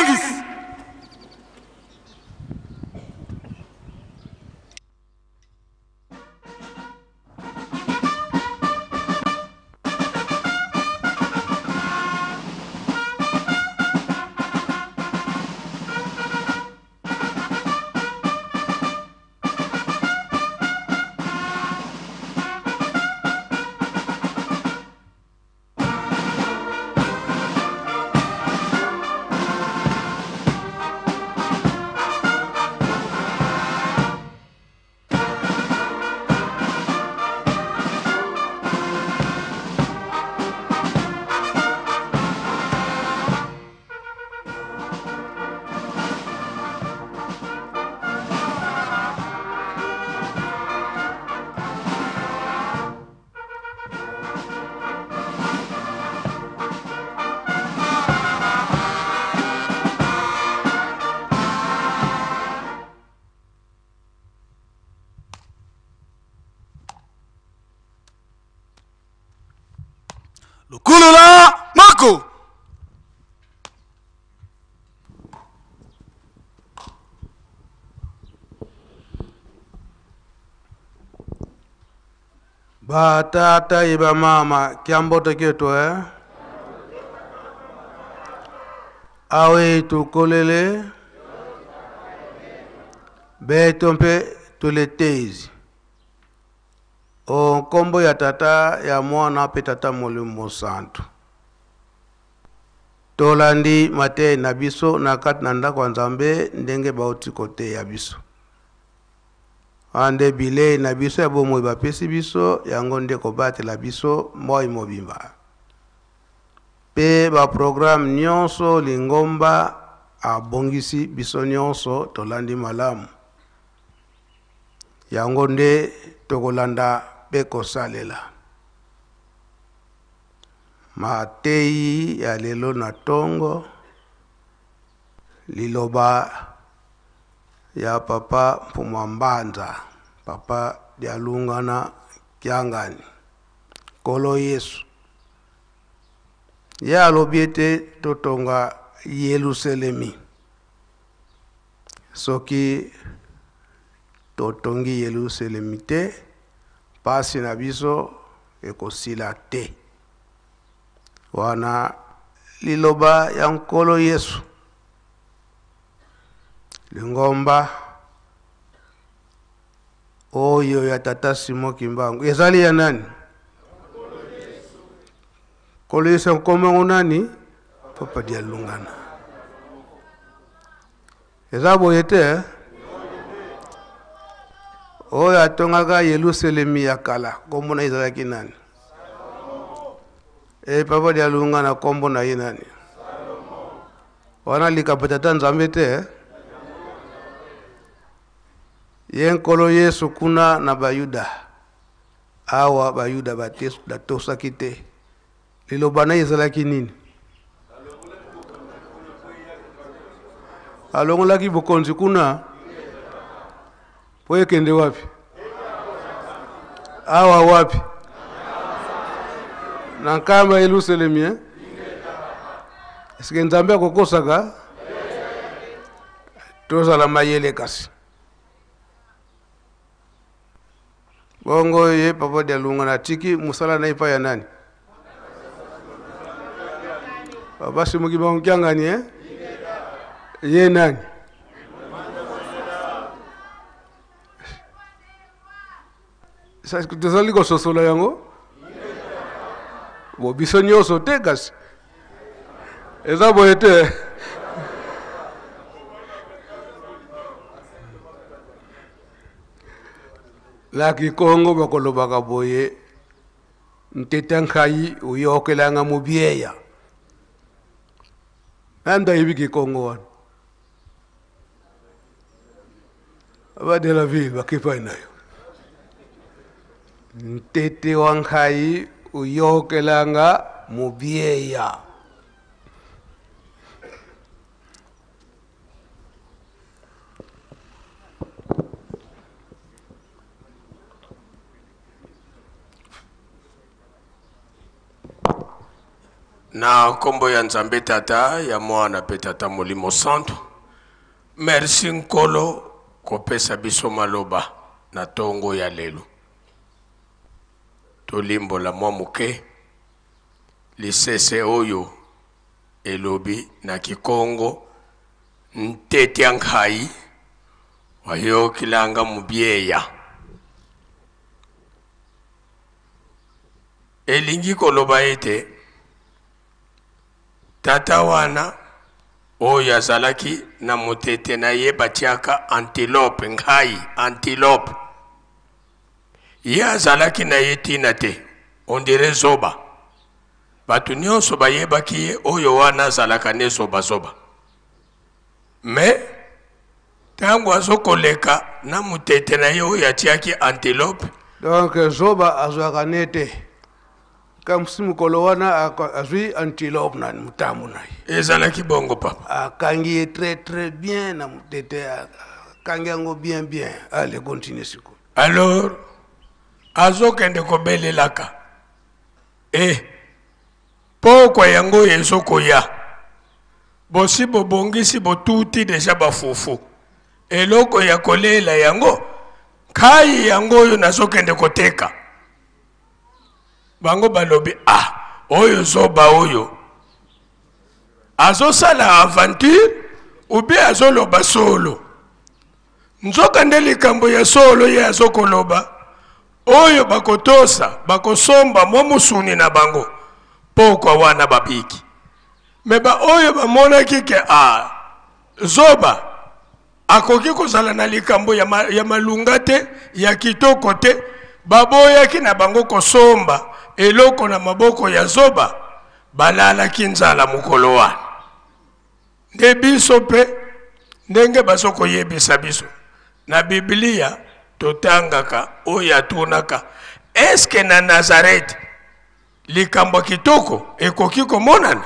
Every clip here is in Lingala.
Bangis. Kulula Mako. Ba tata iba mama kiambote ketu awe tukolele betompe tuletezi o kombo ya tata ya mwana pe tata Molimo Santu tolandi mate na biso na kati na ndako Nzambe ndenge bauti kote ya biso ande bile na biso ya bomoi bapesi biso yango nde kobatela biso moi mobimba pe ba programme nyonso lingomba abongisi biso nyonso tolandi malamu yango nde tokolanda pe kosalela matei ya lelo na tongo liloba ya papa Mpumambanza papa dialungana kiangani kolo Yesu ya lobiete totonga Yerusalemi soki totongi Yerusalemi te pasi na biso ekosila te wana liloba ya nkolo Yesu lingomba oyo ya tata Simo Kimbangu ezali ya nani? Nkolo Yesu nkomengo nani? Papa dialungana ezabo yete oyo atongaka Yerusalemi ya kala kombo na ezalaki nani? Papa dialungana kombo na ye nani? Wana likapa tata Nzambe te ye nkolo Yesu kuna na bayuda awa bayuda batosaki te liloba na ezalaki nini? Alongolaki bokonzi kuna po ekende wapi? Awa wapi? Na nkamba Yerusalemi Eske Nzambe akokosaka? Tozala mayele kasi bongo ye papa dialungana tiki musala na ipa ya nani? Papa Simo Kimbangu kiangani ye nani? Sasa tozali kososola yango bo biso nyonso te kasi eza boye te laki Kongo bakolobaka boye nteta nkai uyokelanga mubieya anda ibiki Kongo wana abade la ville bakipa inayo ntete wankai uyokelanga mubieya Na kombo ya Nzambe Tata ya mwana pe Tata Molimo Santo. Merci nkolo kopesa biso maloba na tongo ya lelo. Tolimbo la mwa muke lisese oyo elobi na Kikongo ntete yankai wayo kilanga mubieya. Elingi koloba ete tata wana oyo azalaki na mutete na ye batiaka antilope ngai antilope ye azalaki na ye tina te ondire zoba batu nyonso bayebaki ye oyo wana azalaka ne zoba me tango azokoleka na mutete na ye oyo atiaki antilope donc zoba azwaka nete comme si mukolo wana azwi antilope na mutamu na ye ezalaki bongo papa akangi ye très bien na mutete akangi yango bien allez continue siko alors azokende kobelelaka pokwa yango ezokoya bosi bobongisi botuti deja bafufu eloko ya kolela yango kai yango oyo nazokende koteka bango balobi oyo zoba oyo azosala aventure ubi azoloba solo nzoka nde likambo ya solo ye azokoloba oyo bakotosa bakosomba mwa musuni na bango pokwa wana babiki meba oyo bamonaki ke zoba akoki kozala na likambo ya malunga te ya kitoko te baboyaki na bango kosomba eloko na maboko ya zoba balalaki nzala mukolo wana nde biso pe ndenge bazokoyebisa biso na Biblia totangaka oyo atunaka eske na Nazareth likambo kitoko ekoki komonana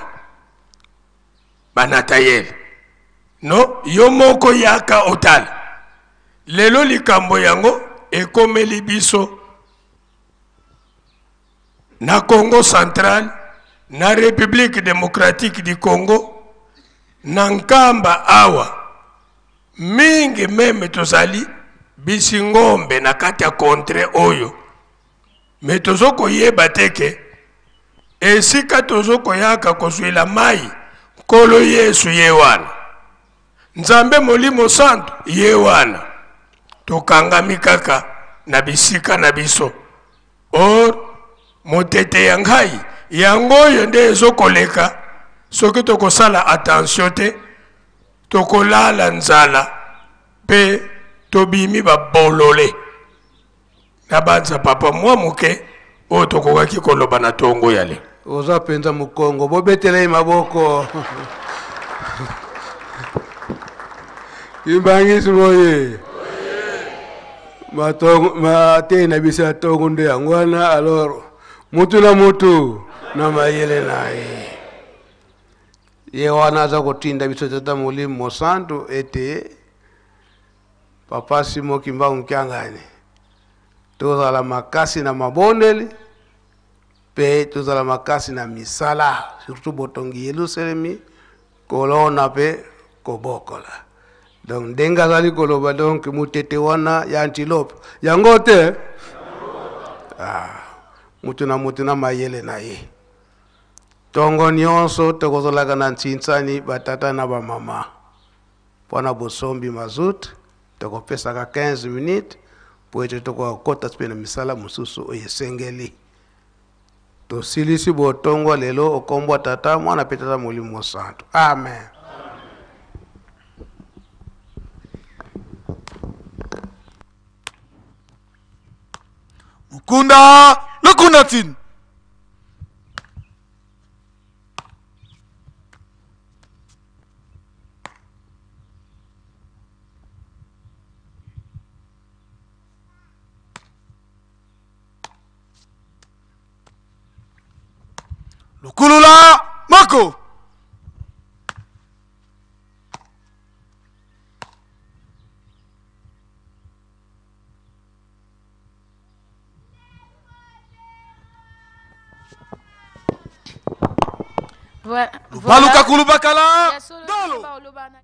Banatayeli no yo moko yaka otala lelo likambo yango ekomeli biso na Congo Central na République démocratique du Congo na nkamba awa mingi meme tozali bisingombe na kati ya kontre oyo me tozoko yeba teke esika tozoko yaka kozwila mai kolo Yesu ye wana Nzambe Molimo Santo ye wana tokangami kaka na bisika na biso or motete ya ngai yango oyo nde ezokoleka soki tokosala attention te tokolala nzala pe tobimi babolole na banza papa mwa muke oyo tokokaki koloba na tongo yale oza penza mukongo bobetele maboko imbangisi boye mate na bisa tongo nde yangwana alors mutu na mutu na mayele naye ye wana aza kotinda biso Tata Molimo Santo ete papa Simo Kimbangu Kyangani tozala makasi na mabondeli pe tozala makasi na misala surtout botongi Yerusalemi kolona pe kobokola donc ndenge azali koloba donc mutete wana ya antilope yango te mutu na mayele na ye tongo nyonso tokozolaka na ntsinsani batata na bamama mpona bosombi mazut tokopesaka 15 minutes po ete tokokota mpe na misala mosusu oyo esengeli tosilisi botongo lelo okombo tata mwana mpe Tata Molimo Santo amen. Mukunda Lukunatin. Lukulula Mako. Voilà. Baluka kulubakala. Ya solo Dolo. ba oloba na-